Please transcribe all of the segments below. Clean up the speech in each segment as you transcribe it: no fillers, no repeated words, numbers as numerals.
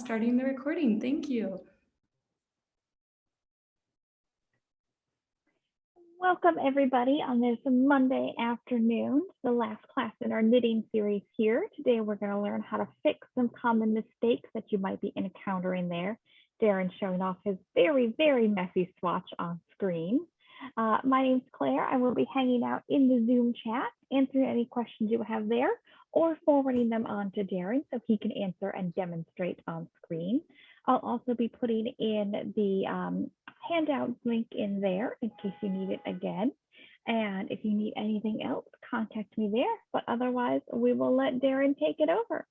Starting the recording. Thank you. Welcome everybody on this Monday afternoon, the last class in our knitting series here. Today we're going to learn how to fix some common mistakes that you might be encountering there. Darren's showing off his very, very messy swatch on screen. My name's Claire. I will be hanging out in the Zoom chat, answering any questions you have there, or forwarding them on to Darren so he can answer and demonstrate on screen. I'll also be putting in the handout link in there in case you need it again. And if you need anything else, contact me there. But otherwise, we will let Darren take it over.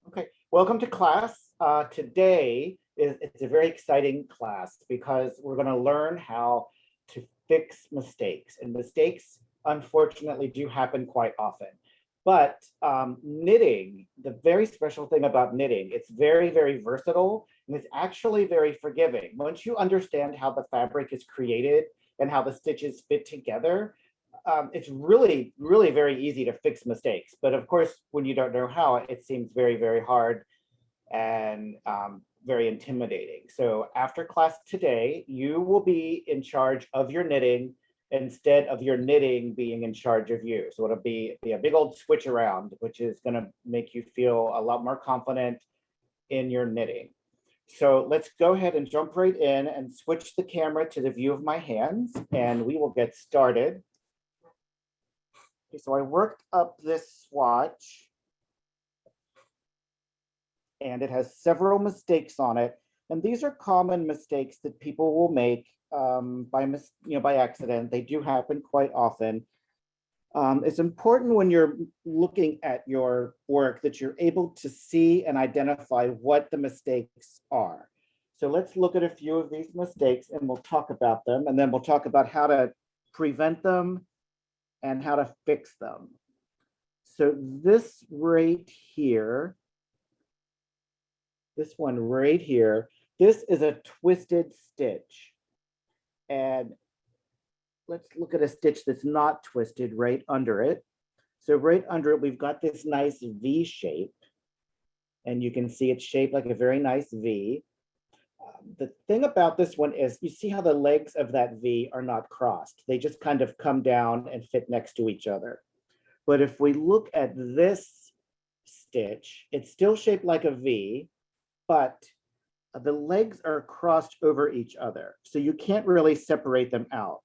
Okay, welcome to class. Today it's a very exciting class because we're going to learn how to fix mistakes. And mistakes, unfortunately, do happen quite often. But knitting, the very special thing about knitting, it's very, very versatile, and it's actually very forgiving. Once you understand how the fabric is created and how the stitches fit together, it's really, really very easy to fix mistakes. But of course, when you don't know how, it seems very, very hard and very intimidating. So after class today, you will be in charge of your knitting instead of your knitting being in charge of you. So it'll be a big old switch around, which is going to make you feel a lot more confident in your knitting. So let's go ahead and jump right in and switch the camera to the view of my hands, and we will get started. Okay, so I worked up this swatch, and it has several mistakes on it. And these are common mistakes that people will make by accident. They do happen quite often. It's important when you're looking at your work that you're able to see and identify what the mistakes are. So let's look at a few of these mistakes and we'll talk about them, and then we'll talk about how to prevent them and how to fix them. So this right here, this one right here, this is a twisted stitch. And let's look at a stitch that's not twisted right under it. So right under it, we've got this nice V shape. And you can see it's shaped like a very nice V. The thing about this one is you see how the legs of that V are not crossed. They just kind of come down and fit next to each other. But if we look at this stitch, it's still shaped like a V, but the legs are crossed over each other. So you can't really separate them out.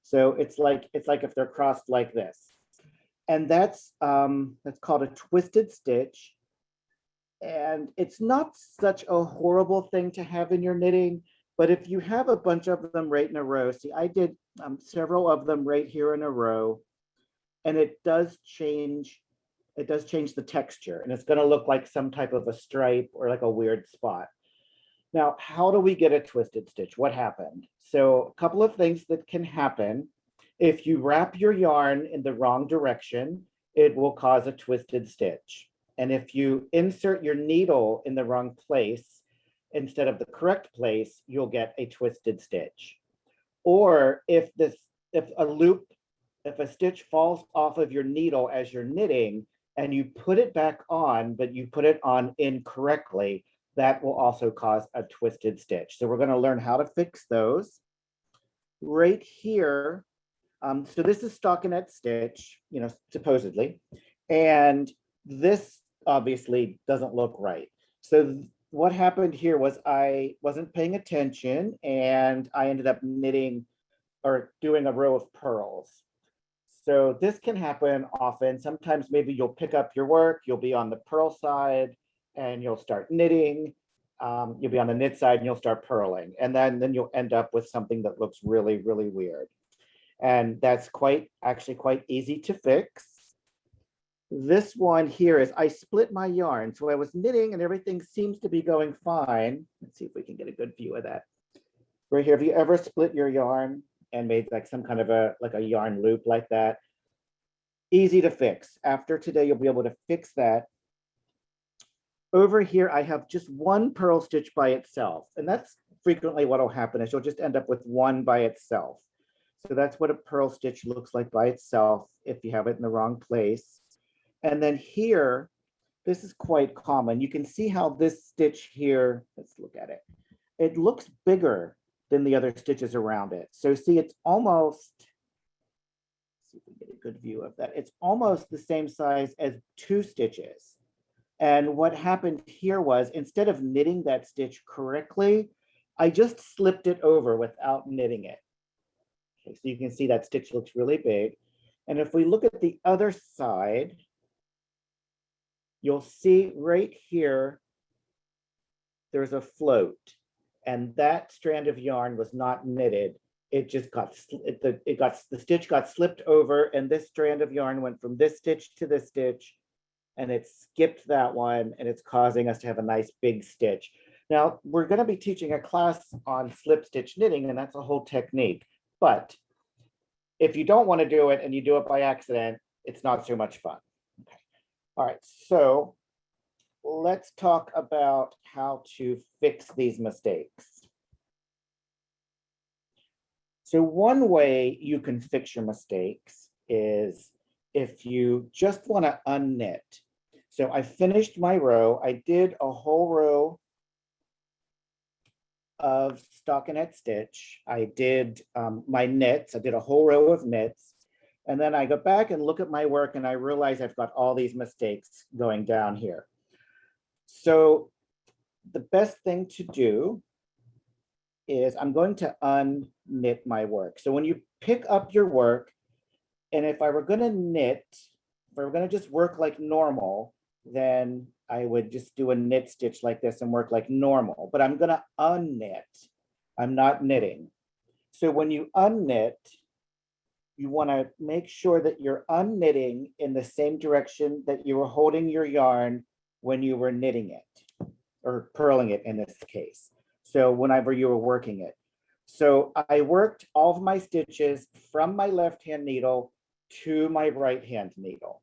So it's like if they're crossed like this. And that's called a twisted stitch. And it's not such a horrible thing to have in your knitting, but if you have a bunch of them right in a row, see, I did several of them right here in a row, and it does change the texture, and it's going to look like some type of a stripe or like a weird spot. Now, how do we get a twisted stitch? What happened? So a couple of things that can happen. If you wrap your yarn in the wrong direction, it will cause a twisted stitch. And if you insert your needle in the wrong place instead of the correct place, you'll get a twisted stitch. Or if a stitch falls off of your needle as you're knitting and you put it back on, but you put it on incorrectly, that will also cause a twisted stitch. So we're going to learn how to fix those. Right here, so this is stockinette stitch, supposedly, and this obviously doesn't look right. So what happened here was I wasn't paying attention and I ended up knitting or doing a row of purls. So this can happen often. Sometimes maybe you'll pick up your work, you'll be on the purl side, and you'll start knitting. You'll be on the knit side and you'll start purling. And then you'll end up with something that looks really, really weird. And that's actually quite easy to fix. This one here is I split my yarn. So I was knitting and everything seems to be going fine. Let's see if we can get a good view of that. Right here, have you ever split your yarn and made like some kind of a yarn loop like that? Easy to fix. After today, you'll be able to fix that. Over here, I have just one purl stitch by itself. And that's frequently what will happen is you'll just end up with one by itself. So that's what a purl stitch looks like by itself if you have it in the wrong place. And then here, this is quite common. You can see how this stitch here, let's look at it. It looks bigger than the other stitches around it. So see, it's almost, let's see if we get a good view of that. It's almost the same size as 2 stitches. And what happened here was, instead of knitting that stitch correctly, I just slipped it over without knitting it. Okay, so you can see that stitch looks really big. And if we look at the other side, you'll see right here, there's a float. And that strand of yarn was not knitted. It just got, the stitch got slipped over, and this strand of yarn went from this stitch to this stitch, and it skipped that one, and it's causing us to have a nice big stitch. Now, we're going to be teaching a class on slip stitch knitting, and that's a whole technique. But if you don't want to do it and you do it by accident, it's not so much fun. Okay. All right, so let's talk about how to fix these mistakes. So one way you can fix your mistakes is if you just want to unknit. So I finished my row. I did a whole row of stockinette stitch. I did my knits. I did a whole row of knits. And then I go back and look at my work, and I realize I've got all these mistakes going down here. So the best thing to do is I'm going to unknit my work. So when you pick up your work, and if I were going to knit, if I were going to just work like normal, then I would just do a knit stitch like this and work like normal. But I'm going to unknit. I'm not knitting. So when you unknit, you want to make sure that you're unknitting in the same direction that you were holding your yarn when you were knitting it, or purling it in this case. So whenever you were working it. So I worked all of my stitches from my left hand needle to my right hand needle.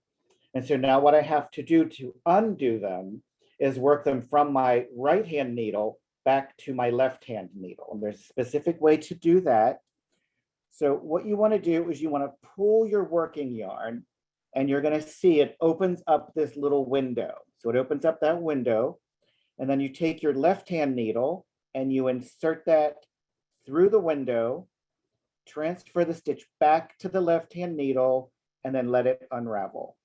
And so now what I have to do to undo them is work them from my right hand needle back to my left hand needle. And there's a specific way to do that. So what you want to do is you want to pull your working yarn, and you're going to see it opens up this little window. So it opens up that window, and then you take your left hand needle and you insert that through the window, transfer the stitch back to the left hand needle, and then let it unravel.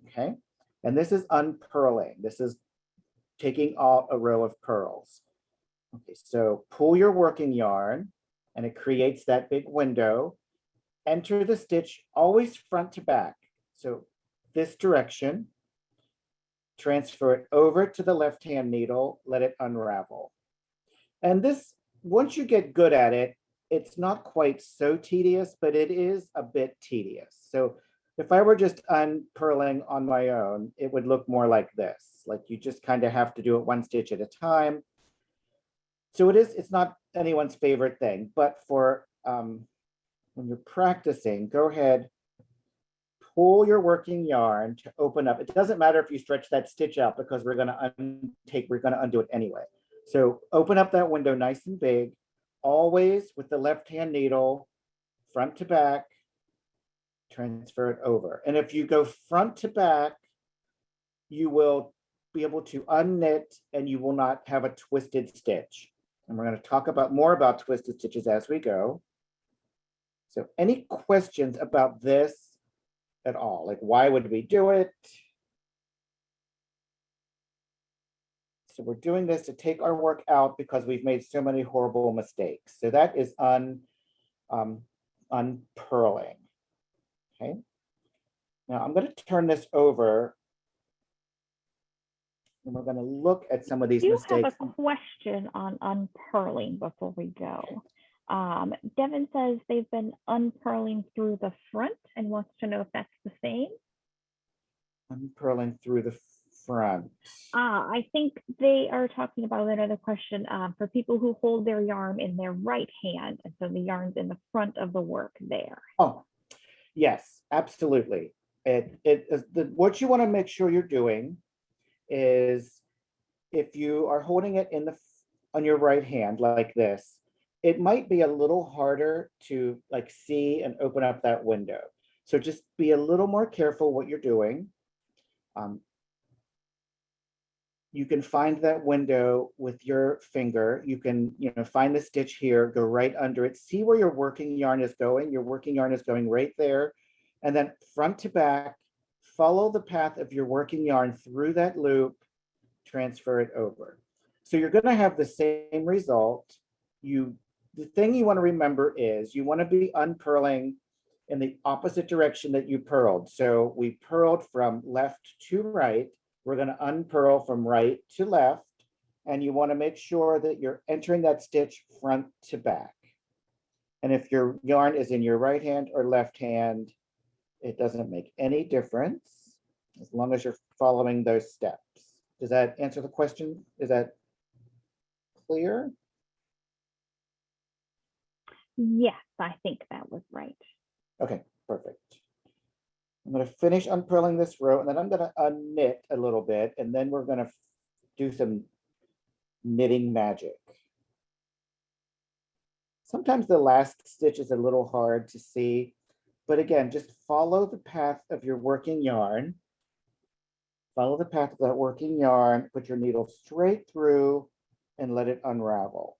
Okay, and this is unpurling. This is taking off a row of purls. Okay, so pull your working yarn, and it creates that big window. Enter the stitch always front to back. So this direction, transfer it over to the left hand needle, let it unravel. And this, once you get good at it, it's not quite so tedious, but it is a bit tedious. So if I were just unpurling on my own, it would look more like this. Like you just kind of have to do it one stitch at a time. So it's not anyone's favorite thing, but for when you're practicing, go ahead, pull your working yarn to open up. It doesn't matter if you stretch that stitch out, because we're going to undo it anyway. So open up that window nice and big, always with the left hand needle, front to back, transfer it over. And if you go front to back, you will be able to unknit and you will not have a twisted stitch. And we're going to talk more about twisted stitches as we go. So any questions about this at all? Like, why would we do it? So we're doing this to take our work out because we've made so many horrible mistakes. So that is unpurling. Okay. Now I'm going to turn this over, and we're going to look at some of these mistakes. I have a question on unpurling before we go. Devin says they've been unpurling through the front and wants to know if that's the same. Unpurling through the front. I think they are talking about another question for people who hold their yarn in their right hand, and so the yarn's in the front of the work there. Oh, yes, absolutely. What you want to make sure you're doing is, if you are holding it on your right hand like this, it might be a little harder to like see and open up that window. So just be a little more careful what you're doing. you can find that window with your finger. You can, find the stitch here, go right under it. See where your working yarn is going. Your working yarn is going right there. And then front to back, follow the path of your working yarn through that loop, transfer it over. So you're going to have the same result. The thing you want to remember is you want to be unpurling in the opposite direction that you purled. So we purled from left to right. We're going to unpurl from right to left. And you want to make sure that you're entering that stitch front to back. And if your yarn is in your right hand or left hand, it doesn't make any difference as long as you're following those steps. Does that answer the question? Is that clear? Yes, I think that was right. Okay, perfect. I'm going to finish unpurling this row, and then I'm going to unknit a little bit, and then we're going to do some knitting magic. Sometimes the last stitch is a little hard to see, but again, just follow the path of your working yarn. Follow the path of that working yarn, put your needle straight through, and let it unravel.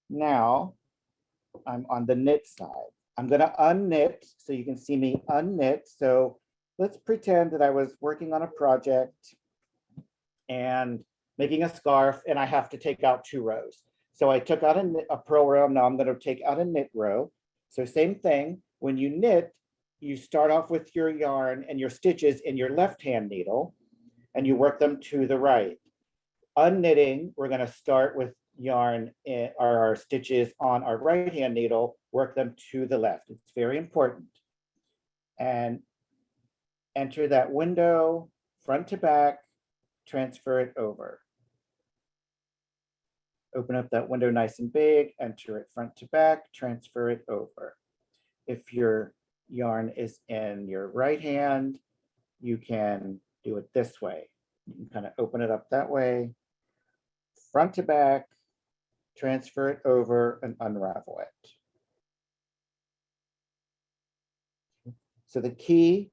Now, I'm on the knit side. I'm going to unknit so you can see me unknit. So let's pretend that I was working on a project and making a scarf, and I have to take out 2 rows. So I took out a purl row. Now I'm going to take out a knit row. So same thing, when you knit, you start off with your yarn and your stitches in your left-hand needle, and you work them to the right. Unknitting, we're going to start with yarn or our stitches on our right-hand needle, work them to the left. It's very important. And enter that window front to back, transfer it over. Open up that window nice and big, enter it front to back, transfer it over. If your yarn is in your right hand, you can do it this way. You can kind of open it up that way, front to back, transfer it over, and unravel it. So the key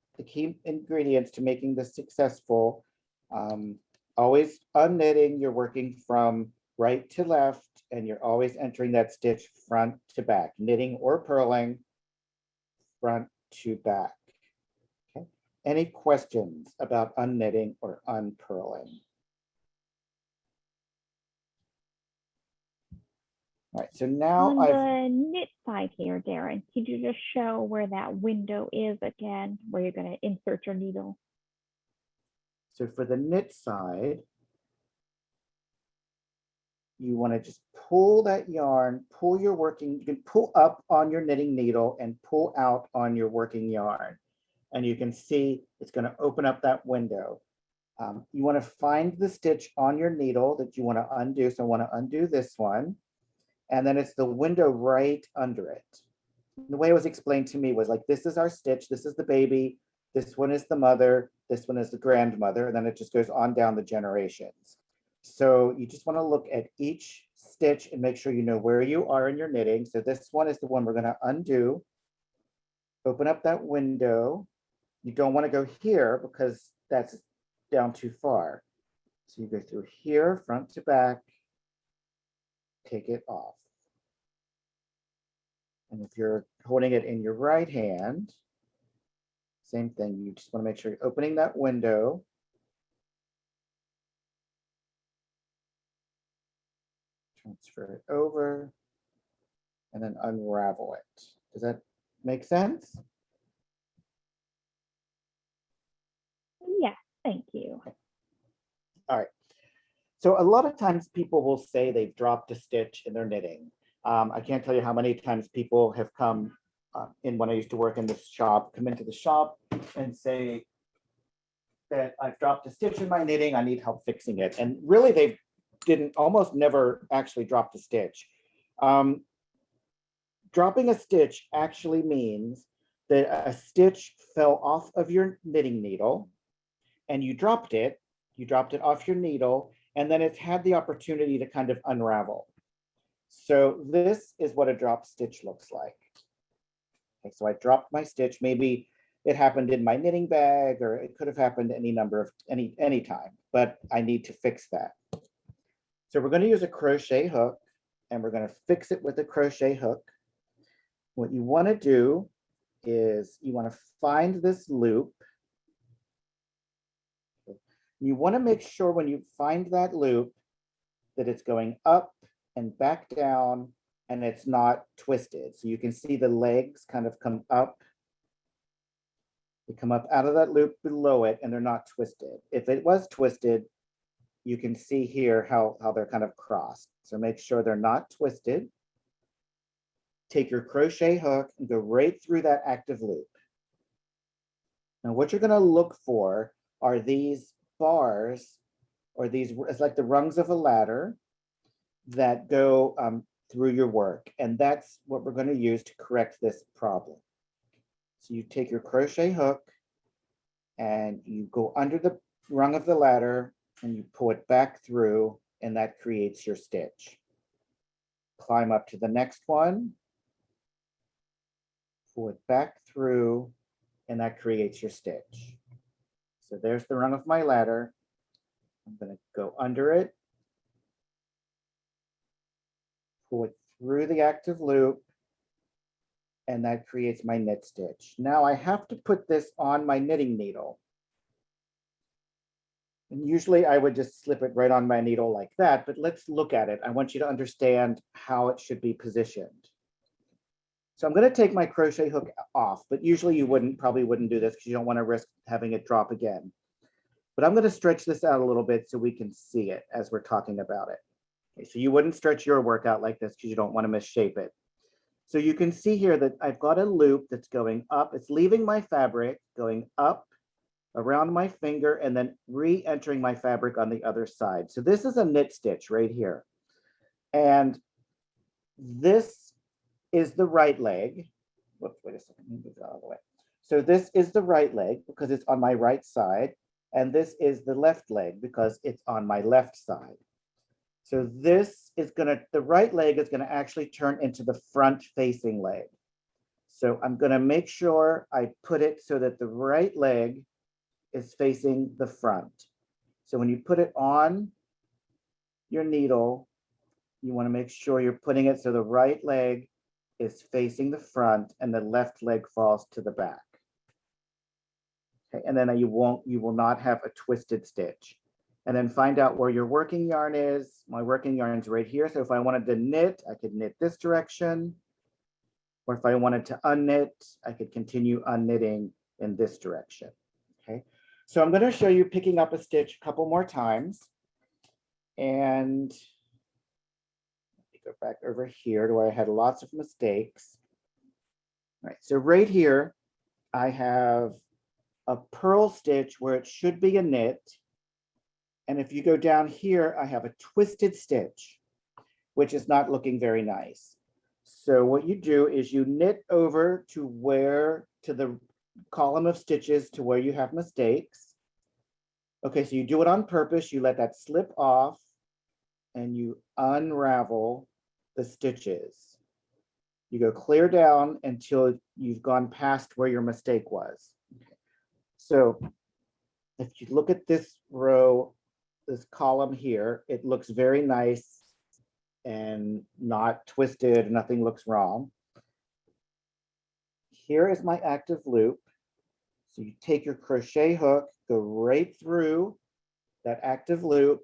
ingredients to making this successful, always unknitting, you're working from right to left, and you're always entering that stitch front to back, knitting or purling, front to back. Okay. Any questions about unknitting or unpurling? All right, so now on the knit side here, Darren, could you just show where that window is again, where you're going to insert your needle? So for the knit side, you want to just pull that yarn, you can pull up on your knitting needle and pull out on your working yarn. And you can see it's going to open up that window. You want to find the stitch on your needle that you want to undo. So I want to undo this one. And then it's the window right under it. The way it was explained to me was like, this is our stitch, this is the baby, this one is the mother, this one is the grandmother, and then it just goes on down the generations. So you just want to look at each stitch and make sure you know where you are in your knitting. So this one is the one we're going to undo. Open up that window. You don't want to go here because that's down too far. So you go through here, front to back, take it off. And if you're holding it in your right hand, same thing. You just want to make sure you're opening that window. Transfer it over and then unravel it. Does that make sense? Yes, thank you. All right. So a lot of times people will say they've dropped a stitch in their knitting. I can't tell you how many times people have come in when I used to work in this shop, come into the shop and say that I've dropped a stitch in my knitting, I need help fixing it. And really they didn't, almost never actually dropped a stitch. Dropping a stitch actually means that a stitch fell off of your knitting needle and you dropped it off your needle, and then it's had the opportunity to kind of unravel. So this is what a drop stitch looks like. Okay, so I dropped my stitch, maybe it happened in my knitting bag, or it could have happened any number of, any time, but I need to fix that. So we're going to use a crochet hook, and we're going to fix it with a crochet hook. What you want to do is you want to find this loop. You want to make sure when you find that loop that it's going up and back down and it's not twisted. So you can see the legs kind of come up. They come up out of that loop below it and they're not twisted. If it was twisted, you can see here how they're kind of crossed. So make sure they're not twisted. Take your crochet hook and go right through that active loop. Now what you're going to look for are these bars, or these, it's like the rungs of a ladder that go through your work. And that's what we're going to use to correct this problem. So you take your crochet hook and you go under the rung of the ladder and you pull it back through, and that creates your stitch. Climb up to the next one, pull it back through, and that creates your stitch. So there's the rung of my ladder. I'm going to go under it, pull it through the active loop, and that creates my knit stitch. Now I have to put this on my knitting needle. And usually I would just slip it right on my needle like that, but let's look at it. I want you to understand how it should be positioned. So I'm going to take my crochet hook off, but usually you probably wouldn't do this because you don't want to risk having it drop again. But I'm going to stretch this out a little bit so we can see it as we're talking about it. Okay, so you wouldn't stretch your work out like this because you don't want to misshape it. So you can see here that I've got a loop that's going up. It's leaving my fabric, going up around my finger, and then re-entering my fabric on the other side. So this is a knit stitch right here. And this is the right leg. Whoops, wait a second, let me move it out of the way. So this is the right leg because it's on my right side. And this is the left leg because it's on my left side. So this is the right leg is gonna actually turn into the front facing leg. So I'm gonna make sure I put it so that the right leg is facing the front. So when you put it on your needle, you want to make sure you're putting it so the right leg is facing the front and the left leg falls to the back. Okay, and then you will not have a twisted stitch. And then find out where your working yarn is. My working yarn is right here. So if I wanted to knit, I could knit this direction. Or if I wanted to unknit, I could continue unknitting in this direction. Okay. So I'm going to show you picking up a stitch a couple more times. And let me go back over here to where I had lots of mistakes. All right, so right here, I have a purl stitch where it should be a knit. And if you go down here, I have a twisted stitch, which is not looking very nice. So what you do is you knit over to the column of stitches to where you have mistakes. Okay, so you do it on purpose. You let that slip off and you unravel the stitches. You go clear down until you've gone past where your mistake was. Okay. So if you look at this row, this column here, it looks very nice and not twisted, nothing looks wrong. Here is my active loop. So you take your crochet hook, go right through that active loop.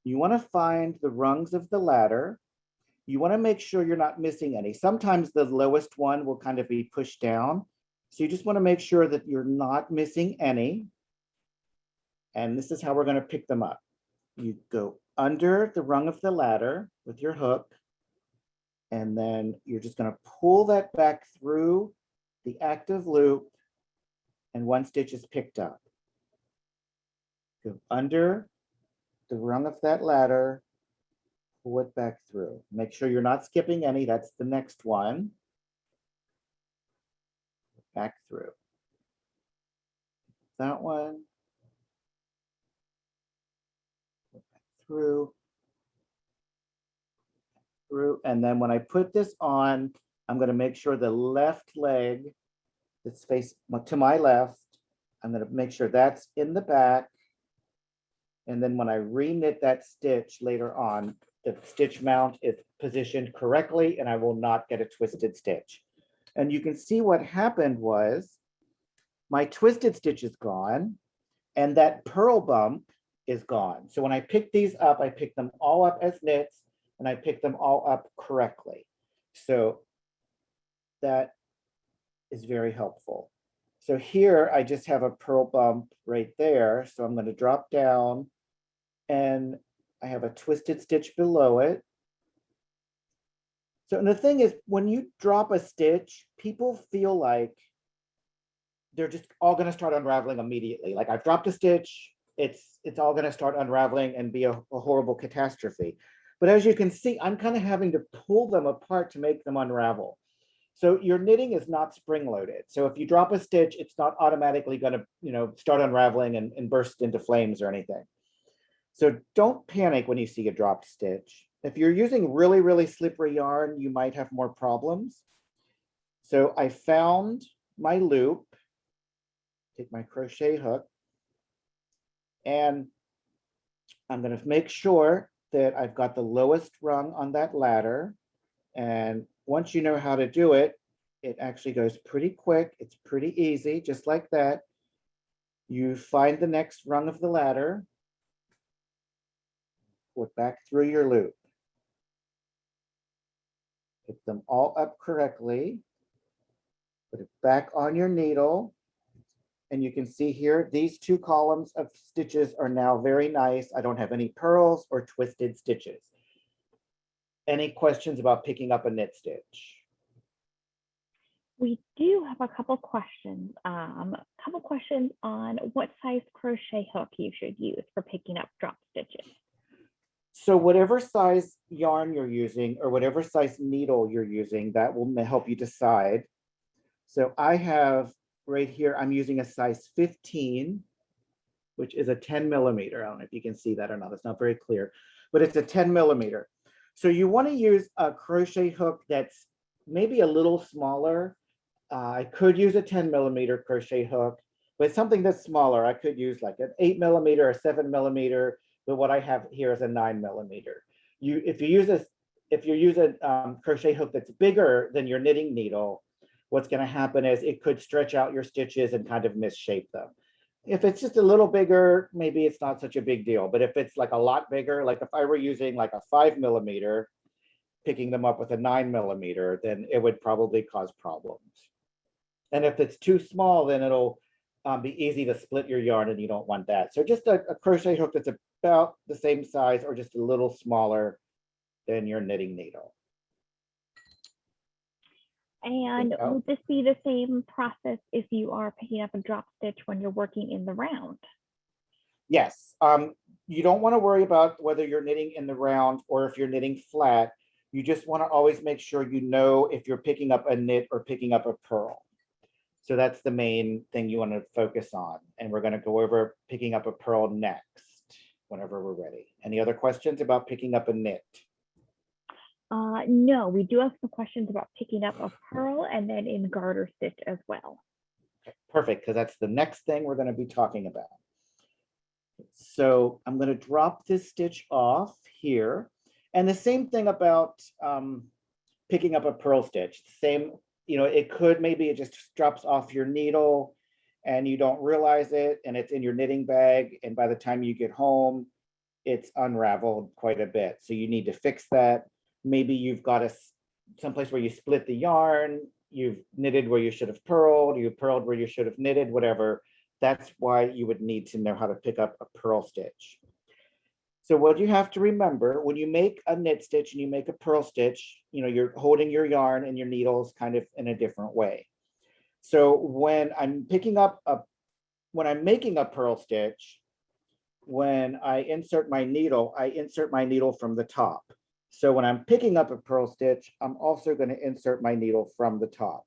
You want to find the rungs of the ladder. You want to make sure you're not missing any. Sometimes the lowest one will kind of be pushed down. So you just want to make sure that you're not missing any. And this is how we're going to pick them up. You go under the rung of the ladder with your hook, and then you're just going to pull that back through the active loop, and one stitch is picked up. Go under the rung of that ladder, pull it back through. Make sure you're not skipping any. That's the next one. Back through. That one. Through, and then when I put this on, I'm going to make sure the left leg This face to my left. I'm going to make sure that's in the back. And then when I reknit that stitch later on, the stitch mount is positioned correctly and I will not get a twisted stitch. And you can see what happened was my twisted stitch is gone and that purl bump is gone. So when I pick these up, I pick them all up as knits and I pick them all up correctly. So that is very helpful. So here I just have a purl bump right there. So I'm going to drop down and I have a twisted stitch below it. So and the thing is, when you drop a stitch, people feel like they're just all going to start unraveling immediately. Like I've dropped a stitch, it's all going to start unraveling and be a horrible catastrophe. But as you can see, I'm kind of having to pull them apart to make them unravel. So your knitting is not spring loaded. So if you drop a stitch, it's not automatically going to, start unraveling and burst into flames or anything. So don't panic when you see a dropped stitch. If you're using really, really slippery yarn, you might have more problems. So I found my loop, take my crochet hook, and I'm going to make sure that I've got the lowest rung on that ladder. And once you know how to do it, it actually goes pretty quick. It's pretty easy, just like that. You find the next rung of the ladder, pull it back through your loop. Pick them all up correctly. Put it back on your needle. And you can see here, these two columns of stitches are now very nice. I don't have any purls or twisted stitches. Any questions about picking up a knit stitch? We do have a couple questions. On what size crochet hook you should use for picking up drop stitches. So whatever size yarn you're using or whatever size needle you're using, that will help you decide. So I have right here, I'm using a size 15, which is a 10 millimeter. I don't know if you can see that or not. It's not very clear, but it's a 10 millimeter. So you want to use a crochet hook that's maybe a little smaller. I could use a 10 millimeter crochet hook, but something that's smaller. I could use like an 8 millimeter or 7 millimeter, but what I have here is a 9 millimeter. If you use a crochet hook that's bigger than your knitting needle, what's going to happen is it could stretch out your stitches and kind of misshape them. If it's just a little bigger, maybe it's not such a big deal. But if it's like a lot bigger, like if I were using like a 5 millimeter, picking them up with a 9 millimeter, then it would probably cause problems. And if it's too small, then it'll be easy to split your yarn and you don't want that. So just a crochet hook that's about the same size or just a little smaller than your knitting needle. And would this be the same process if you are picking up a drop stitch when you're working in the round? Yes. You don't want to worry about whether you're knitting in the round or if you're knitting flat. You just want to always make sure you know if you're picking up a knit or picking up a purl. So that's the main thing you want to focus on. And we're going to go over picking up a purl next, whenever we're ready. Any other questions about picking up a knit? No, we do have some questions about picking up a purl and then in garter stitch as well. Okay, perfect, because that's the next thing we're going to be talking about. So I'm going to drop this stitch off here. And the same thing about picking up a purl stitch. Same, it could, maybe it just drops off your needle and you don't realize it and it's in your knitting bag. And by the time you get home, it's unraveled quite a bit. So you need to fix that. Maybe you've got someplace where you split the yarn, you've knitted where you should have purled, you purled where you should have knitted, whatever. That's why you would need to know how to pick up a purl stitch. So what you have to remember, when you make a knit stitch and you make a purl stitch, you're holding your yarn and your needles kind of in a different way. So when I'm making a purl stitch, when I insert my needle from the top. So when I'm picking up a purl stitch, I'm also going to insert my needle from the top.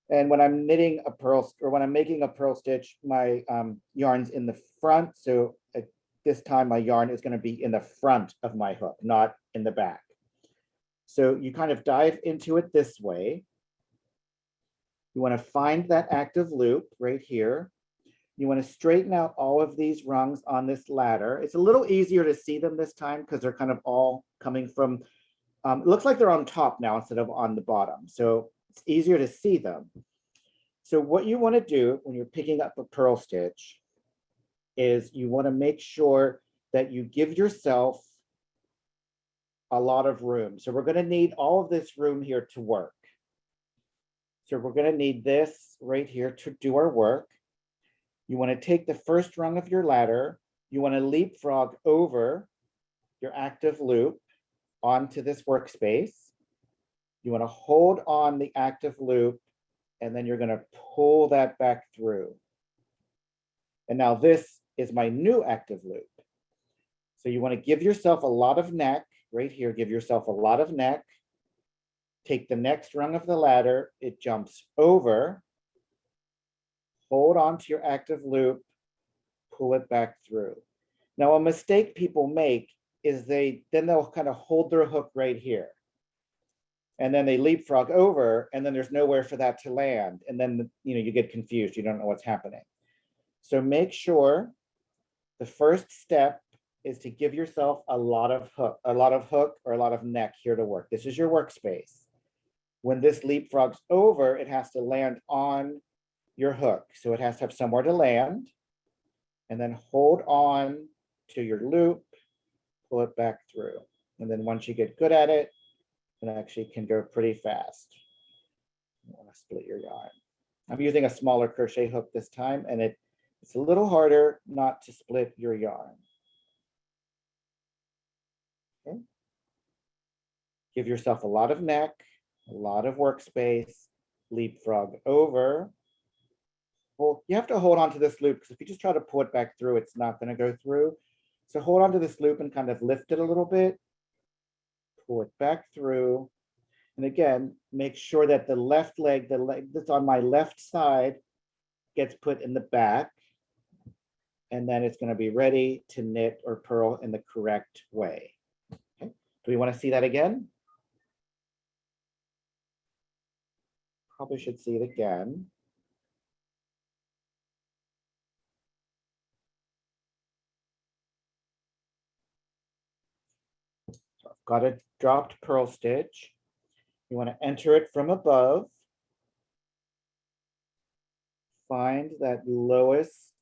And when I'm knitting a purl, or when I'm making a purl stitch, my yarn's in the front. So at this time, my yarn is going to be in the front of my hook, not in the back. So you kind of dive into it this way. You want to find that active loop right here. You want to straighten out all of these rungs on this ladder. It's a little easier to see them this time because they're kind of all coming from, it looks like they're on top now instead of on the bottom. So it's easier to see them. So what you want to do when you're picking up a purl stitch is you want to make sure that you give yourself a lot of room. So we're going to need all of this room here to work. So we're going to need this right here to do our work. You want to take the first rung of your ladder. You want to leapfrog over your active loop onto this workspace. You want to hold on the active loop, and then you're going to pull that back through. And now this is my new active loop. So you want to give yourself a lot of neck right here. Give yourself a lot of neck. Take the next rung of the ladder. It jumps over. Hold on to your active loop, pull it back through. Now, a mistake people make is they'll kind of hold their hook right here. And then they leapfrog over, and then there's nowhere for that to land. And then you get confused. You don't know what's happening. So make sure the first step is to give yourself a lot of hook or a lot of neck here to work. This is your workspace. When this leapfrogs over, it has to land on your hook. So it has to have somewhere to land, and then hold on to your loop, pull it back through. And then once you get good at it, it actually can go pretty fast. You want to split your yarn. I'm using a smaller crochet hook this time, and it's a little harder not to split your yarn. Okay. Give yourself a lot of neck, a lot of workspace, leapfrog over. Well, you have to hold on to this loop because if you just try to pull it back through, it's not going to go through. So hold on to this loop and kind of lift it a little bit, pull it back through. And again, make sure that the left leg, the leg that's on my left side, gets put in the back. And then it's going to be ready to knit or purl in the correct way. Okay. Do we want to see that again? Probably should see it again. So I've got a dropped purl stitch. You want to enter it from above. Find that lowest.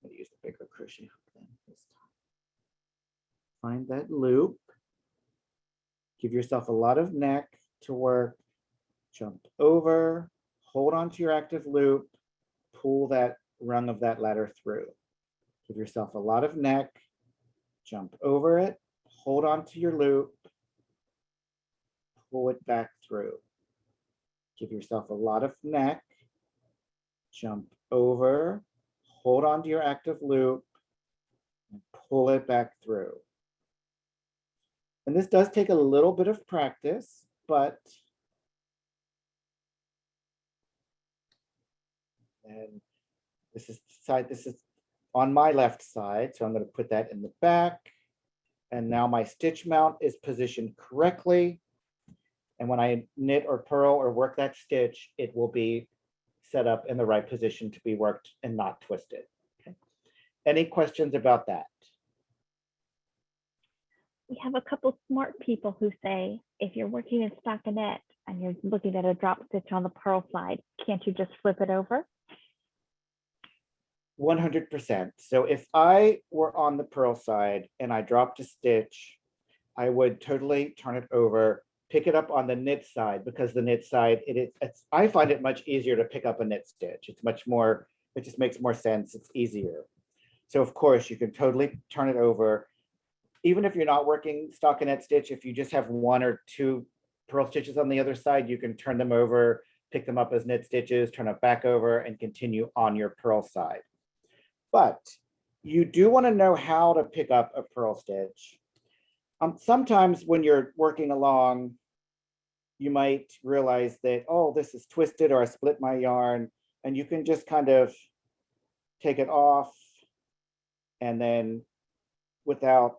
I'm going to use the bigger crochet hook then this time. Find that loop. Give yourself a lot of neck to work. Jump over, hold on to your active loop, pull that rung of that ladder through. Give yourself a lot of neck, jump over it, hold on to your loop, pull it back through. Give yourself a lot of neck, jump over, hold on to your active loop, and pull it back through. And this does take a little bit of practice, but and this is on my left side, so I'm going to put that in the back. And now my stitch mount is positioned correctly. And when I knit or purl or work that stitch, it will be set up in the right position to be worked and not twisted. Okay. Any questions about that? We have a couple smart people who say, if you're working in stockinette and you're looking at a drop stitch on the purl side, can't you just flip it over? 100%. So if I were on the purl side and I dropped a stitch, I would totally turn it over, pick it up on the knit side, because the knit side, I find it much easier to pick up a knit stitch. It's much more, it just makes more sense. It's easier. So of course you can totally turn it over. Even if you're not working stockinette stitch, if you just have one or two purl stitches on the other side, you can turn them over, pick them up as knit stitches, turn it back over, and continue on your purl side. But you do want to know how to pick up a purl stitch. Sometimes when you're working along, you might realize that, oh, this is twisted, or I split my yarn, and you can just kind of take it off and then without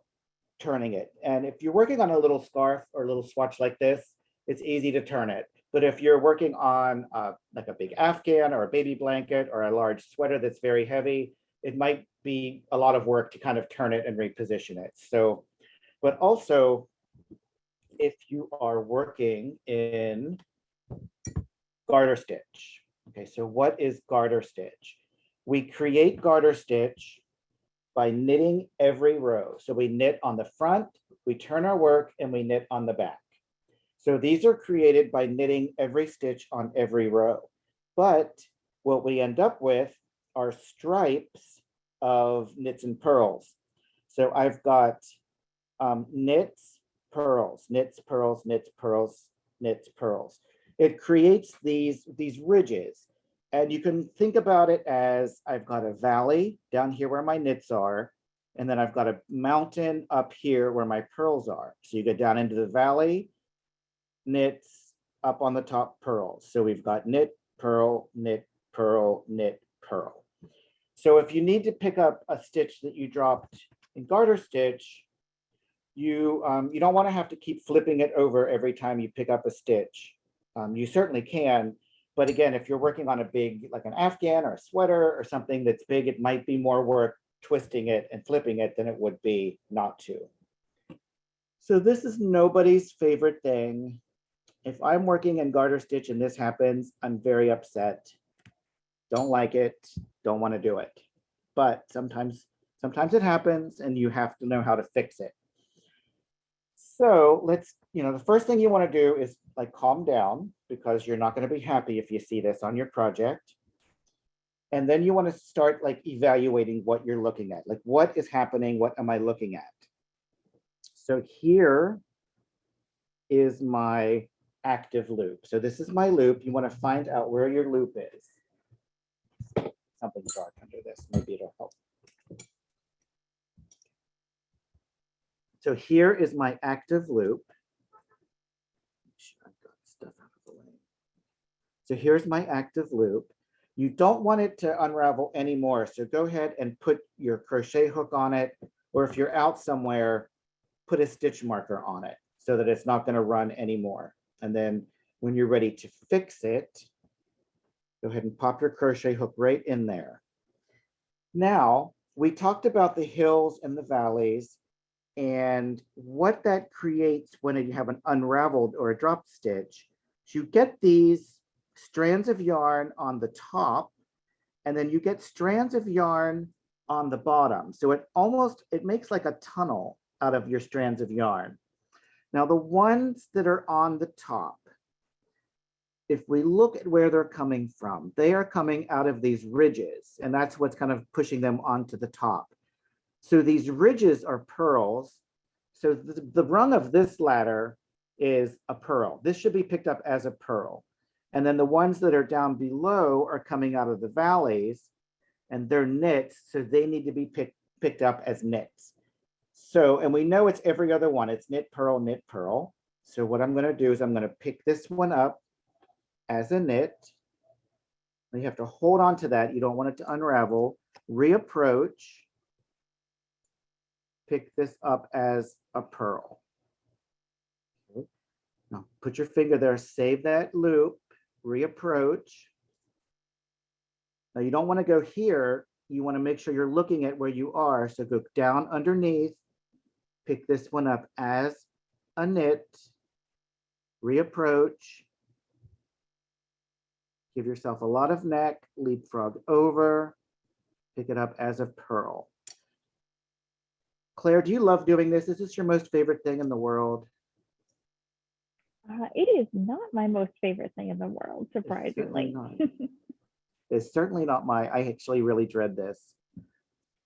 turning it. And if you're working on a little scarf or a little swatch like this, it's easy to turn it. But if you're working on like a big Afghan or a baby blanket or a large sweater that's very heavy, it might be a lot of work to kind of turn it and reposition it. So, but also if you are working in garter stitch. Okay, so what is garter stitch? We create garter stitch by knitting every row. So we knit on the front, we turn our work, and we knit on the back. So these are created by knitting every stitch on every row. But what we end up with are stripes of knits and purls. So I've got knits, purls, knits, purls, knits, purls, knits, purls. It creates these ridges. And you can think about it as I've got a valley down here where my knits are, and then I've got a mountain up here where my purls are. So you go down into the valley, knits, up on the top, purls. So we've got knit, purl, knit, purl, knit, purl. So if you need to pick up a stitch that you dropped in garter stitch, you don't want to have to keep flipping it over every time you pick up a stitch. You certainly can, but again, if you're working on a big, like an Afghan or a sweater or something that's big, it might be more work twisting it and flipping it than it would be not to. So this is nobody's favorite thing. If I'm working in garter stitch and this happens, I'm very upset. Don't like it, don't want to do it. But sometimes it happens and you have to know how to fix it. So let's, the first thing you want to do is like calm down, because you're not going to be happy if you see this on your project. And then you want to start like evaluating what you're looking at. Like, what is happening? What am I looking at? So here is my active loop. So this is my loop. You want to find out where your loop is. Something dark under this, maybe it'll help. So here is my active loop. So here's my active loop. You don't want it to unravel anymore. So go ahead and put your crochet hook on it, or if you're out somewhere, put a stitch marker on it so that it's not going to run anymore. And then when you're ready to fix it, go ahead and pop your crochet hook right in there. Now, we talked about the hills and the valleys and what that creates when you have an unraveled or a drop stitch. You get these strands of yarn on the top, and then you get strands of yarn on the bottom. So it makes like a tunnel out of your strands of yarn. Now the ones that are on the top, if we look at where they're coming from, they are coming out of these ridges, and that's what's kind of pushing them onto the top. So these ridges are purls. So the rung of this ladder is a purl. This should be picked up as a purl. And then the ones that are down below are coming out of the valleys, and they're knits, so they need to be picked up as knits. So, and we know it's every other one. It's knit, purl, knit, purl. So what I'm going to do is I'm going to pick this one up as a knit. You have to hold on to that. You don't want it to unravel. Reapproach. Pick this up as a purl. Okay. Now put your finger there, save that loop, reapproach. Now you don't want to go here. You want to make sure you're looking at where you are. So go down underneath, pick this one up as a knit, reapproach. Give yourself a lot of neck, leapfrog over, pick it up as a purl. Claire, do you love doing this? Is this your most favorite thing in the world? It is not my most favorite thing in the world, surprisingly. It's certainly not I actually really dread this.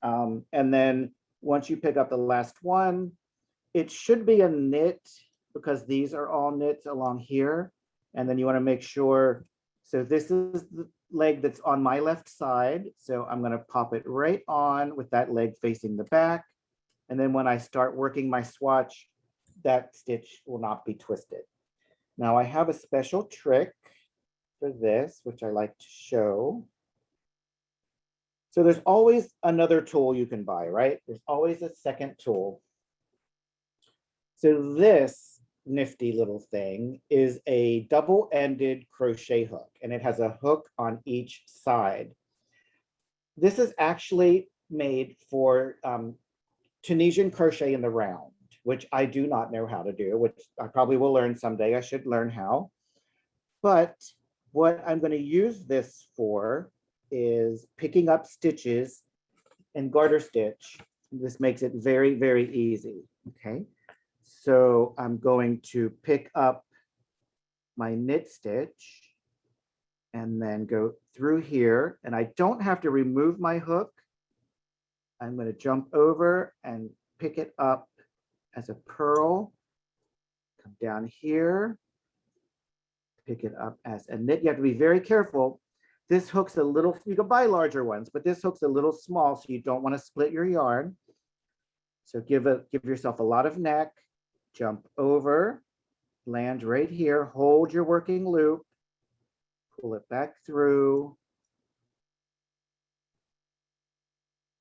And then once you pick up the last one, it should be a knit because these are all knits along here. And then you want to make sure, so this is the leg that's on my left side. So I'm going to pop it right on with that leg facing the back. And then when I start working my swatch, that stitch will not be twisted. Now I have a special trick for this, which I like to show. So there's always another tool you can buy, right? There's always a second tool. So this nifty little thing is a double-ended crochet hook, and it has a hook on each side. This is actually made for Tunisian crochet in the round, which I do not know how to do, which I probably will learn someday. I should learn how. But what I'm going to use this for is picking up stitches and garter stitch. This makes it very, very easy. Okay. So I'm going to pick up my knit stitch and then go through here. And I don't have to remove my hook. I'm going to jump over and pick it up as a purl. Come down here, pick it up as a knit. You have to be very careful. This hook's a little, you can buy larger ones, but this hook's a little small, so you don't want to split your yarn. So give yourself a lot of neck, jump over, land right here, hold your working loop, pull it back through,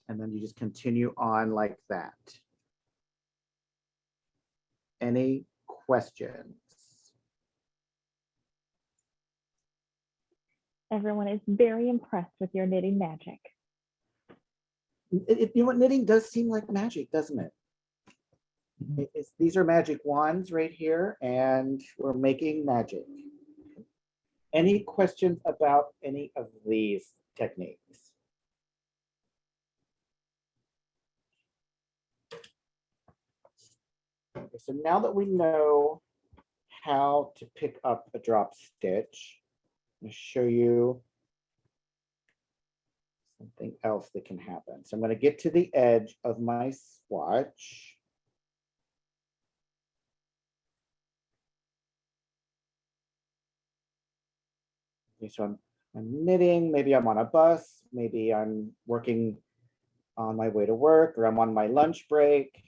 and then you just continue on like that. Any questions? Everyone is very impressed with your knitting magic. You know what, knitting does seem like magic, doesn't it? These are magic wands right here, and we're making magic. Any questions about any of these techniques? Okay, so now that we know how to pick up a drop stitch, I'm going to show you something else that can happen. So I'm going to get to the edge of my swatch. Okay, so I'm knitting, maybe I'm on a bus, maybe I'm working on my way to work, or I'm on my lunch break,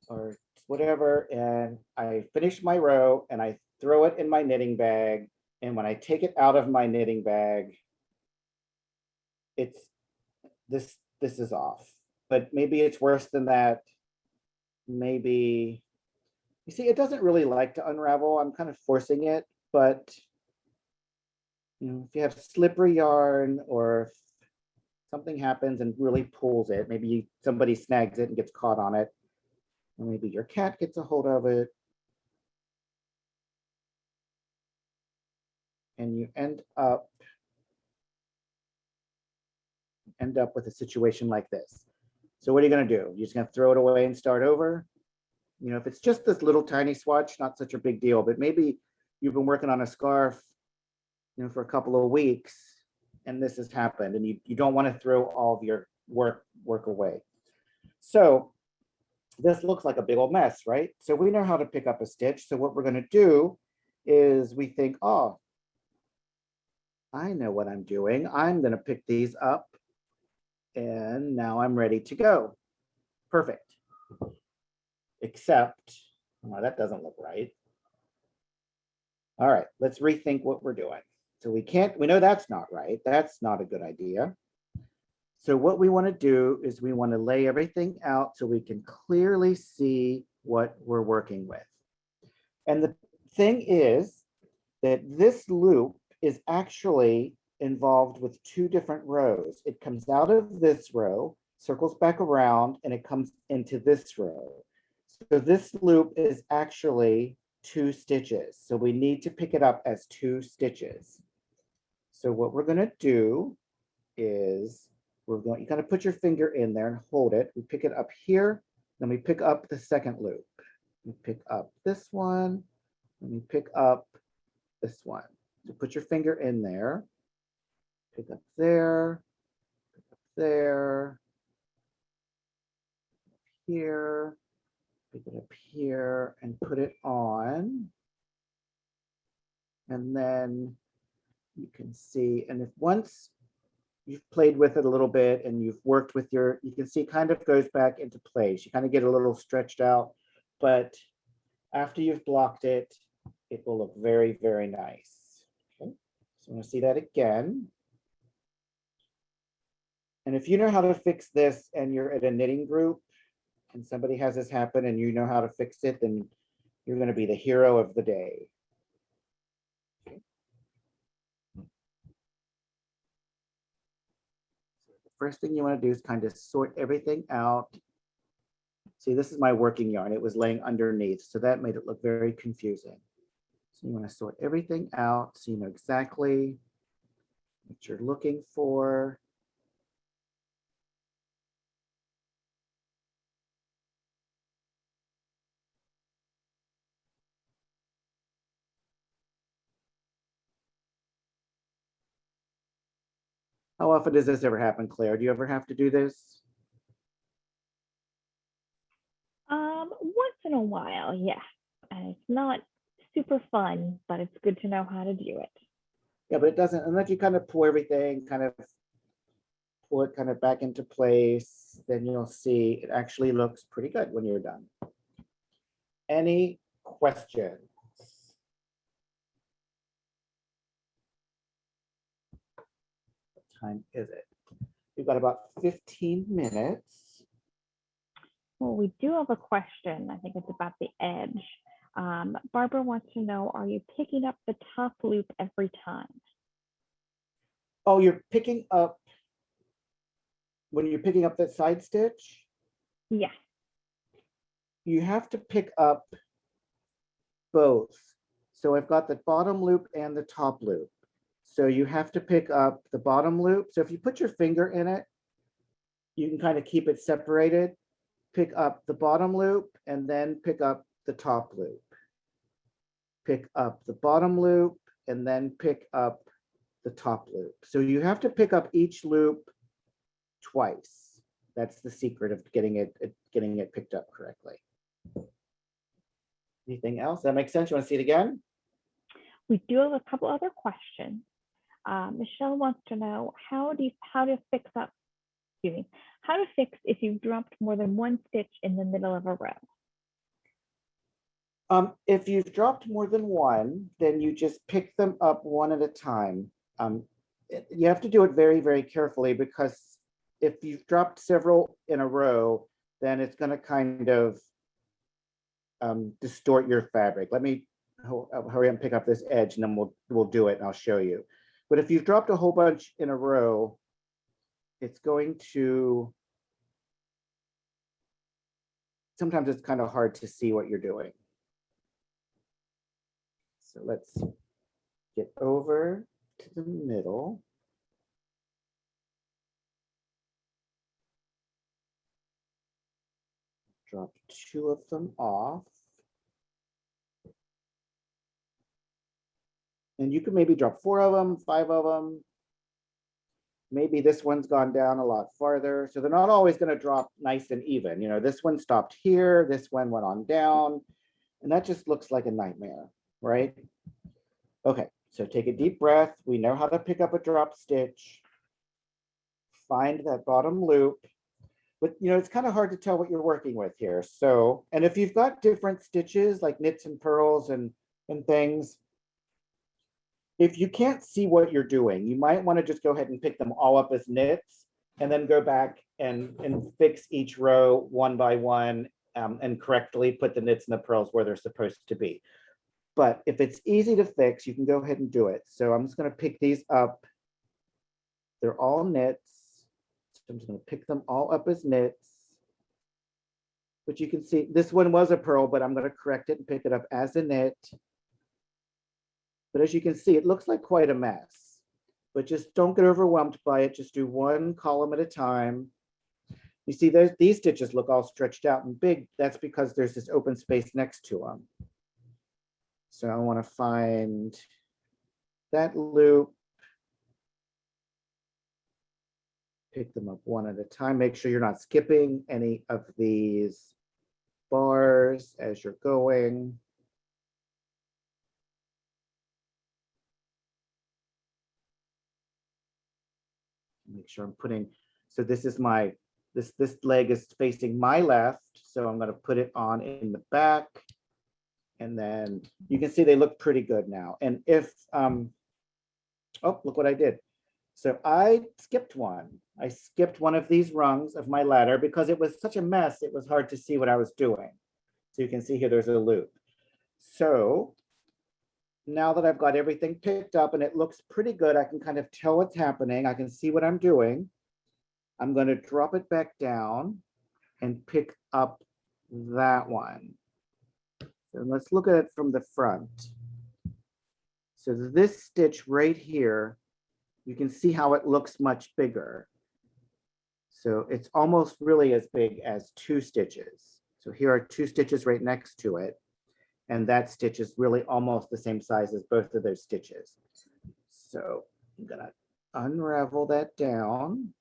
or whatever, and I finish my row and I throw it in my knitting bag. And when I take it out of my knitting bag, it's this is off. But maybe it's worse than that. Maybe, you see, it doesn't really like to unravel. I'm kind of forcing it, but you know, if you have slippery yarn or if something happens and really pulls it, maybe somebody snags it and gets caught on it, or maybe your cat gets a hold of it, and you end up with a situation like this. So what are you going to do? You're just going to throw it away and start over? You know, if it's just this little tiny swatch, not such a big deal, but maybe you've been working on a scarf, you know, for a couple of weeks and this has happened, and you don't want to throw all of your work away. So this looks like a big old mess, right? So we know how to pick up a stitch. So what we're going to do is we think, oh, I know what I'm doing. I'm going to pick these up, and now I'm ready to go. Perfect. Except, oh, that doesn't look right. All right, let's rethink what we're doing. So we know that's not right. That's not a good idea. So what we want to do is we want to lay everything out so we can clearly see what we're working with. And the thing is that this loop is actually involved with two different rows. It comes out of this row, circles back around, and it comes into this row. So this loop is actually 2 stitches. So we need to pick it up as 2 stitches. So what we're going to do is you kind of put your finger in there and hold it. We pick it up here, then we pick up the second loop. We pick up this one, and we pick up this one. So put your finger in there, pick up there, pick up there, here, pick it up here, and put it on. And then you can see, and if once you've played with it a little bit and you've worked with you can see kind of goes back into place. You kind of get a little stretched out, but after you've blocked it, it will look very, very nice. Okay, so I'm going to see that again. And if you know how to fix this and you're at a knitting group and somebody has this happen and you know how to fix it, then You're going to be the hero of the day. Okay. So the first thing you want to do is kind of sort everything out. See, this is my working yarn. It was laying underneath, so that made it look very confusing. So you want to sort everything out so you know exactly what you're looking for. How often does this ever happen, Claire? Do you ever have to do this? Once in a while, yeah. And it's not super fun, but it's good to know how to do it. Yeah, but it doesn't, unless you kind of pull everything, kind of pull it kind of back into place, then you'll see it actually looks pretty good when you're done. Any questions? What time is it? We've got about 15 minutes. Well, we do have a question. I think it's about the edge. Barbara wants to know, are you picking up the top loop every time? Oh, you're picking up, when you're picking up that side stitch, Yeah. you have to pick up both. So I've got the bottom loop and the top loop. So you have to pick up the bottom loop. So if you put your finger in it, you can kind of keep it separated. Pick up the bottom loop and then pick up the top loop. Pick up the bottom loop and then pick up the top loop. So you have to pick up each loop twice. That's the secret of getting it picked up correctly. Anything else? That makes sense? You want to see it again? We do have a couple other questions. Michelle wants to know how to fix if you've dropped more than one stitch in the middle of a row. If you've dropped more than one, then you just pick them up one at a time. You have to do it very, very carefully, because if you've dropped several in a row, then it's going to kind of distort your fabric. Let me hurry up and pick up this edge, and then we'll do it and I'll show you. But if you've dropped a whole bunch in a row, it's going to, sometimes it's kind of hard to see what you're doing. So let's get over to the middle. Drop two of them off. And you can maybe drop 4 of them, 5 of them. Maybe this one's gone down a lot farther. So they're not always going to drop nice and even. You know, this one stopped here, this one went on down, and that just looks like a nightmare, right? Okay, so take a deep breath. We know how to pick up a drop stitch. Find that bottom loop. But you know, it's kind of hard to tell what you're working with here. So, and if you've got different stitches like knits and purls and things, if you can't see what you're doing, you might want to just go ahead and pick them all up as knits and then go back and fix each row one by one, and correctly put the knits and the purls where they're supposed to be. But if it's easy to fix, you can go ahead and do it. So I'm just going to pick these up. They're all knits. So I'm just going to pick them all up as knits. But you can see this one was a purl, but I'm going to correct it and pick it up as a knit. But as you can see, it looks like quite a mess. But just don't get overwhelmed by it. Just do one column at a time. You see, these stitches look all stretched out and big. That's because there's this open space next to them. So I want to find that loop. Pick them up one at a time. Make sure you're not skipping any of these bars as you're going. Make sure I'm putting, so this is my, this leg is facing my left. So I'm going to put it on in the back. And then you can see they look pretty good now. And if, oh, look what I did. So I skipped one. I skipped one of these rungs of my ladder because it was such a mess. It was hard to see what I was doing. So you can see here, there's a loop. So now that I've got everything picked up and it looks pretty good, I can kind of tell what's happening. I can see what I'm doing. I'm going to drop it back down and pick up that one. So let's look at it from the front. So this stitch right here, you can see how it looks much bigger. So it's almost really as big as 2 stitches. So here are 2 stitches right next to it. And that stitch is really almost the same size as both of those stitches. So I'm gonna unravel that down.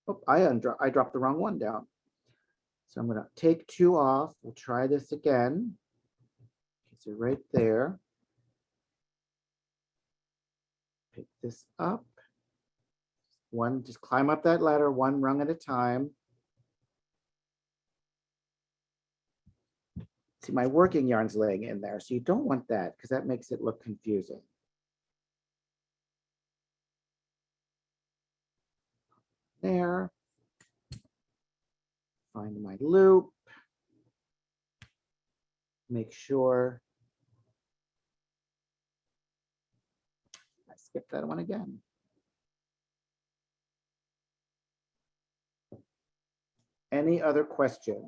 Oh, I dropped the wrong one down. So I'm gonna take 2 off. We'll try this again. So right there. Pick this up. One, just climb up that ladder 1 rung at a time. See, my working yarn's laying in there, so you don't want that because that makes it look confusing. There. Find my loop. Make sure I skipped that one again. Any other questions?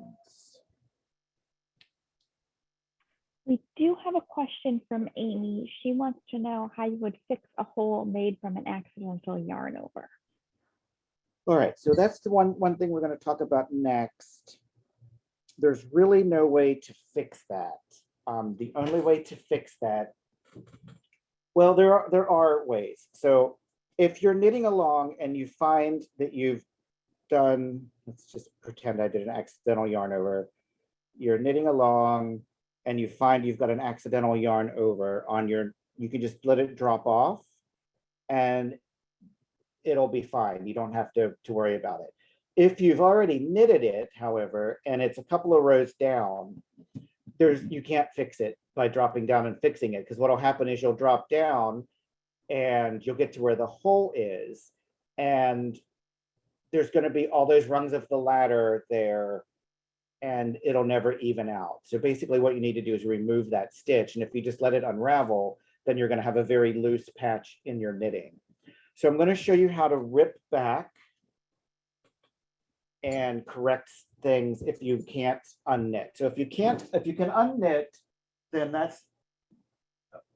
We do have a question from Amy. She wants to know how you would fix a hole made from an accidental yarn over. All right, so that's the one thing we're going to talk about next. There's really no way to fix that. The only way to fix that, well, there are ways. So if you're knitting along and you find that you've done, let's just pretend I did an accidental yarn over. You're knitting along and you find you've got an accidental yarn over on your, you can just let it drop off and it'll be fine. You don't have to worry about it. If you've already knitted it, however, and it's a couple of rows down, you can't fix it by dropping down and fixing it, because what'll happen is you'll drop down and you'll get to where the hole is, and there's going to be all those rungs of the ladder there, and it'll never even out. So basically what you need to do is remove that stitch, and if you just let it unravel, then you're going to have a very loose patch in your knitting. So I'm going to show you how to rip back and correct things if you can't unknit. So if you can unknit, then that's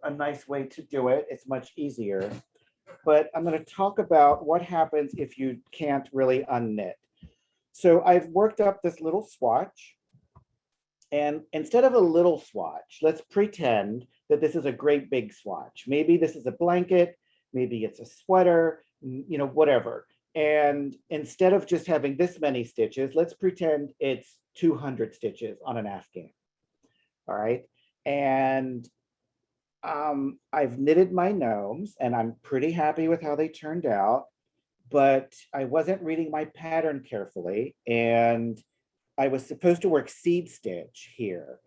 a nice way to do it. It's much easier. But I'm going to talk about what happens if you can't really unknit. So I've worked up this little swatch, and instead of a little swatch, let's pretend that this is a great big swatch. Maybe this is a blanket, maybe it's a sweater, you know, whatever. And instead of just having this many stitches, let's pretend it's 200 stitches on an Afghan. All right. And I've knitted my gnomes and I'm pretty happy with how they turned out, but I wasn't reading my pattern carefully. And I was supposed to work seed stitch here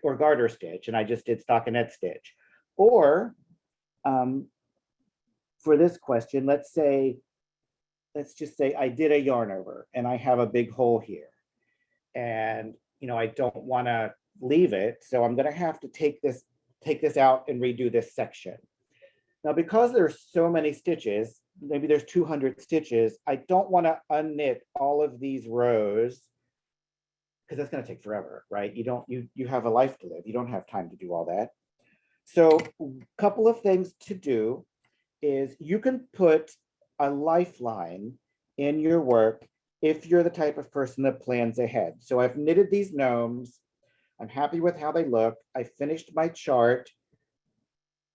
or garter stitch, and I just did stockinette stitch. Or for this question, let's just say I did a yarn over and I have a big hole here, and you know I don't want to leave it, so I'm going to have to take this out and redo this section. Now, because there's so many stitches, maybe there's 200 stitches, I don't want to unknit all of these rows because that's going to take forever, right? You have a life to live. You don't have time to do all that. So a couple of things to do is you can put a lifeline in your work if you're the type of person that plans ahead. So I've knitted these gnomes. I'm happy with how they look. I finished my chart.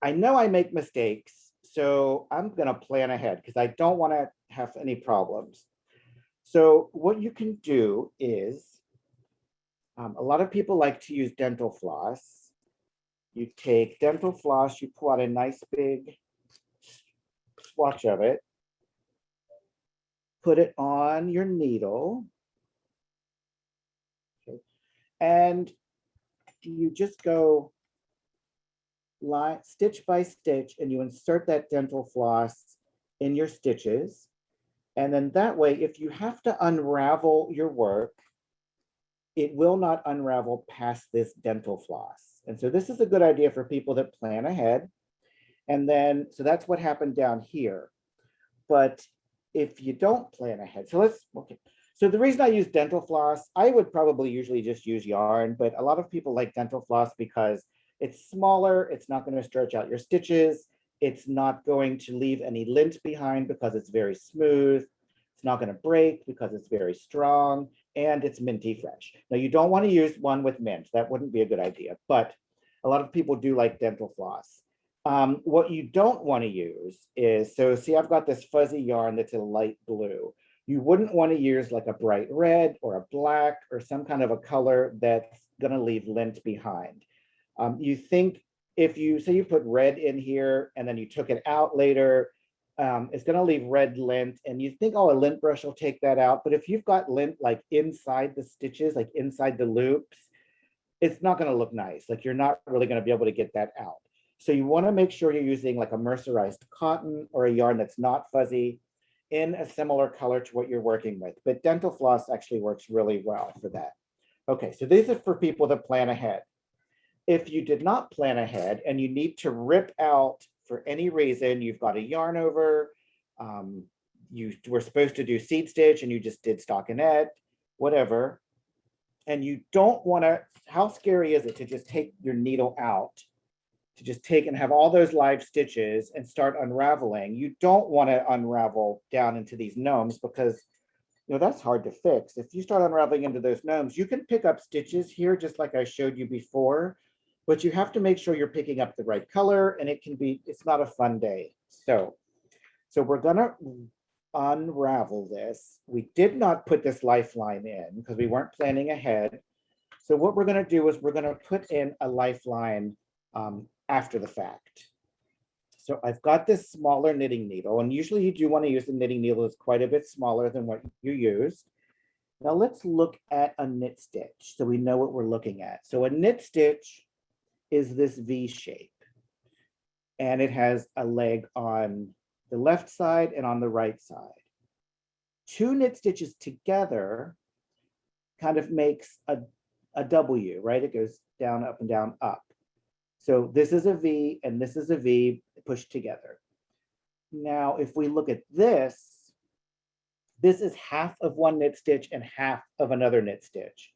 I know I make mistakes, so I'm going to plan ahead because I don't want to have any problems. So what you can do is, a lot of people like to use dental floss. You take dental floss, you pull out a nice big swatch of it, put it on your needle, okay, and you just go stitch by stitch, and you insert that dental floss in your stitches. And then that way, if you have to unravel your work, it will not unravel past this dental floss. And so this is a good idea for people that plan ahead. And then, so that's what happened down here. But if you don't plan ahead, so okay. So the reason I use dental floss, I would probably usually just use yarn, but a lot of people like dental floss because it's smaller, it's not going to stretch out your stitches, it's not going to leave any lint behind because it's very smooth, it's not going to break because it's very strong, and it's minty fresh. Now you don't want to use one with mint, that wouldn't be a good idea, but a lot of people do like dental floss. What you don't want to use is, so see, I've got this fuzzy yarn that's a light blue. You wouldn't want to use like a bright red or a black or some kind of a color that's going to leave lint behind. You think if you say you put red in here and then you took it out later, it's going to leave red lint, and you think, oh, a lint brush will take that out. But if you've got lint like inside the stitches, like inside the loops, it's not going to look nice. Like you're not really going to be able to get that out. So you want to make sure you're using like a mercerized cotton or a yarn that's not fuzzy in a similar color to what you're working with. But dental floss actually works really well for that. Okay, so these are for people that plan ahead. If you did not plan ahead and you need to rip out for any reason, you've got a yarn over, you were supposed to do seed stitch and you just did stockinette, whatever, and you don't want to, how scary is it to just take your needle out, to just take and have all those live stitches and start unraveling? You don't want to unravel down into these gnomes because, you know, that's hard to fix. If you start unraveling into those gnomes, you can pick up stitches here, just like I showed you before, but you have to make sure you're picking up the right color, and it can be, it's not a fun day. So we're gonna unravel this. We did not put this lifeline in because we weren't planning ahead. So what we're gonna do is we're gonna put in a lifeline after the fact. So I've got this smaller knitting needle, and usually you do want to use the knitting needle that's quite a bit smaller than what you used. Now let's look at a knit stitch so we know what we're looking at. So a knit stitch is this V shape, and it has a leg on the left side and on the right side. Two knit stitches together kind of makes a W, right? It goes down, up, and down, up. So this is a V and this is a V pushed together. Now, if we look at this, this is half of one knit stitch and half of another knit stitch.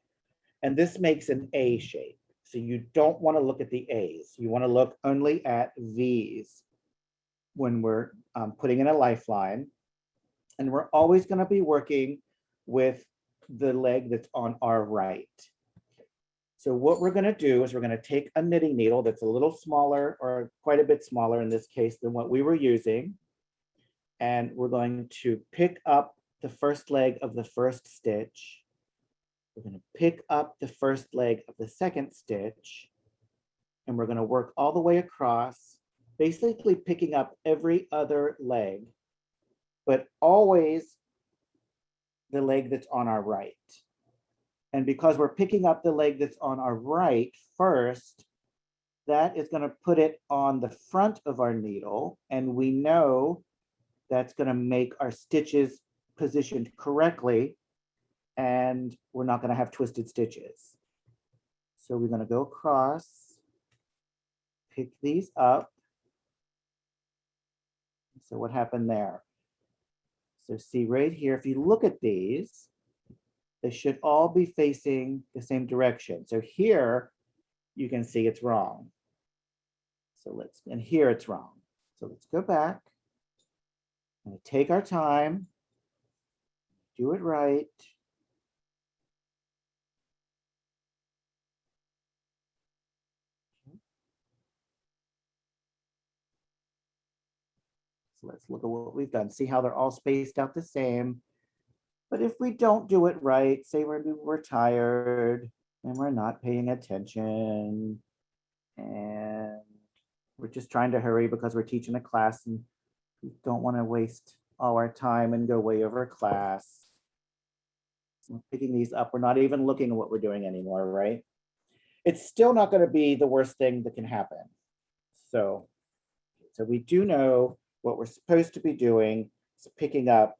And this makes an A shape. So you don't want to look at the A's. You want to look only at V's when we're putting in a lifeline. And we're always going to be working with the leg that's on our right. So what we're going to do is we're going to take a knitting needle that's a little smaller, or quite a bit smaller in this case than what we were using. And we're going to pick up the first leg of the first stitch. We're going to pick up the first leg of the second stitch. And we're going to work all the way across, basically picking up every other leg, but always the leg that's on our right. And because we're picking up the leg that's on our right first, that is going to put it on the front of our needle. And we know that's going to make our stitches positioned correctly, and we're not going to have twisted stitches. So we're going to go across, pick these up. So what happened there? So see right here, if you look at these, they should all be facing the same direction. So here you can see it's wrong. So and here it's wrong. So let's go back and take our time, do it right. So let's look at what we've done. See how they're all spaced out the same. But if we don't do it right, say we're tired and we're not paying attention and we're just trying to hurry because we're teaching a class and we don't want to waste all our time and go way over class. We're picking these up. We're not even looking at what we're doing anymore, right? It's still not going to be the worst thing that can happen. So we do know what we're supposed to be doing is picking up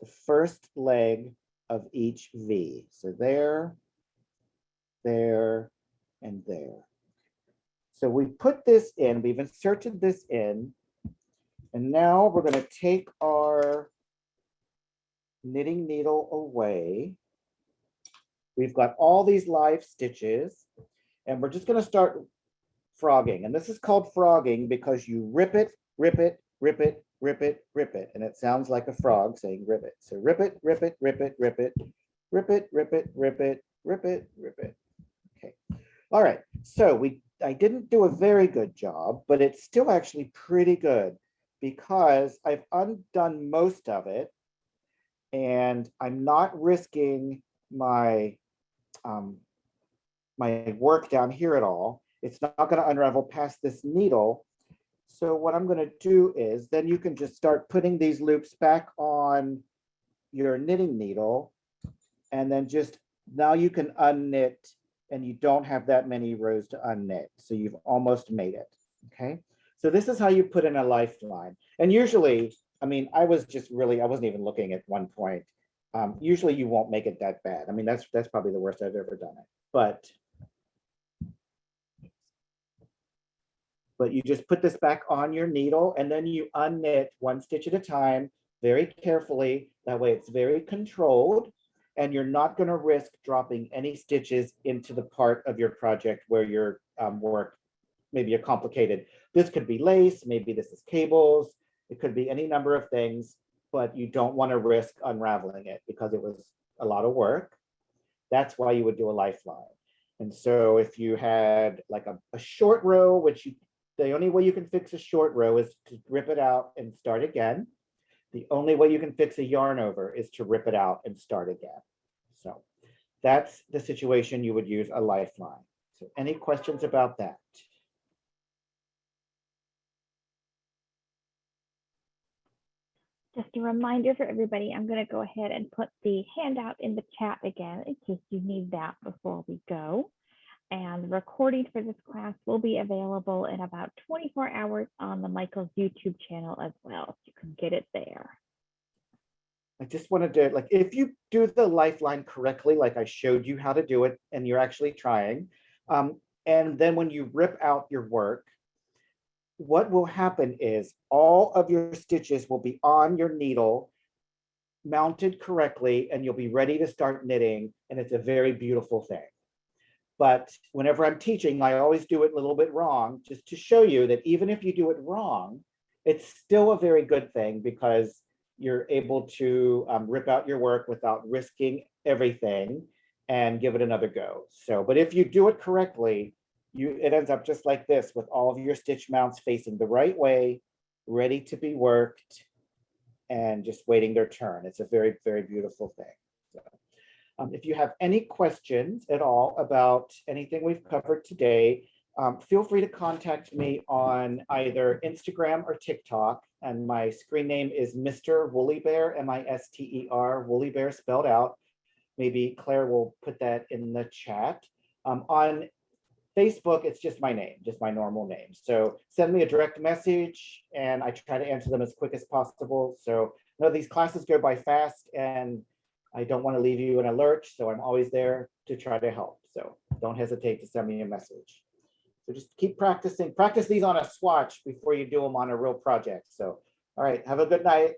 the first leg of each V. So there, there, and there. So we put this in, we've inserted this in, and now we're going to take our knitting needle away. We've got all these live stitches, and we're just going to start frogging. And this is called frogging because you rip it, rip it, rip it, rip it, rip it, and it sounds like a frog saying rip it. So rip it, rip it, rip it, rip it, rip it, rip it, rip it, rip it, rip it. Okay. All right. So I didn't do a very good job, but it's still actually pretty good because I've undone most of it, and I'm not risking my my work down here at all. It's not going to unravel past this needle. So what I'm going to do is then you can just start putting these loops back on your knitting needle, and then just now you can unknit, and you don't have that many rows to unknit. So you've almost made it. Okay. So this is how you put in a lifeline. And usually, I mean, I wasn't even looking at one point. Usually you won't make it that bad. I mean, that's probably the worst I've ever done it. But you just put this back on your needle, and then you unknit one stitch at a time, very carefully. That way it's very controlled, and you're not going to risk dropping any stitches into the part of your project where your work maybe are complicated. This could be lace, maybe this is cables, it could be any number of things, but you don't want to risk unraveling it because it was a lot of work. That's why you would do a lifeline. And so if you had like a short row, which the only way you can fix a short row is to rip it out and start again. The only way you can fix a yarn over is to rip it out and start again. So that's the situation you would use a lifeline. So any questions about that? Just a reminder for everybody, I'm going to go ahead and put the handout in the chat again in case you need that before we go. And the recording for this class will be available in about 24 hours on the Michael's YouTube channel as well. So you can get it there. I just wanted to, like, if you do the lifeline correctly, like I showed you how to do it, and you're actually trying, and then when you rip out your work, what will happen is all of your stitches will be on your needle, mounted correctly, and you'll be ready to start knitting, and it's a very beautiful thing. But whenever I'm teaching, I always do it a little bit wrong, just to show you that even if you do it wrong, it's still a very good thing because you're able to rip out your work without risking everything and give it another go. So, but if you do it correctly, it ends up just like this with all of your stitch mounts facing the right way, ready to be worked, and just waiting their turn. It's a very, very beautiful thing. So, if you have any questions at all about anything we've covered today, feel free to contact me on either Instagram or TikTok. And my screen name is Mr. Woolly Bear, M-I-S-T-E-R, Woolly Bear spelled out. Maybe Claire will put that in the chat. On Facebook, it's just my name, just my normal name. So send me a direct message and I try to answer them as quick as possible. So I know these classes go by fast and I don't want to leave you in a lurch. So I'm always there to try to help. So don't hesitate to send me a message. So just keep practicing. Practice these on a swatch before you do them on a real project. So, all right, have a good night.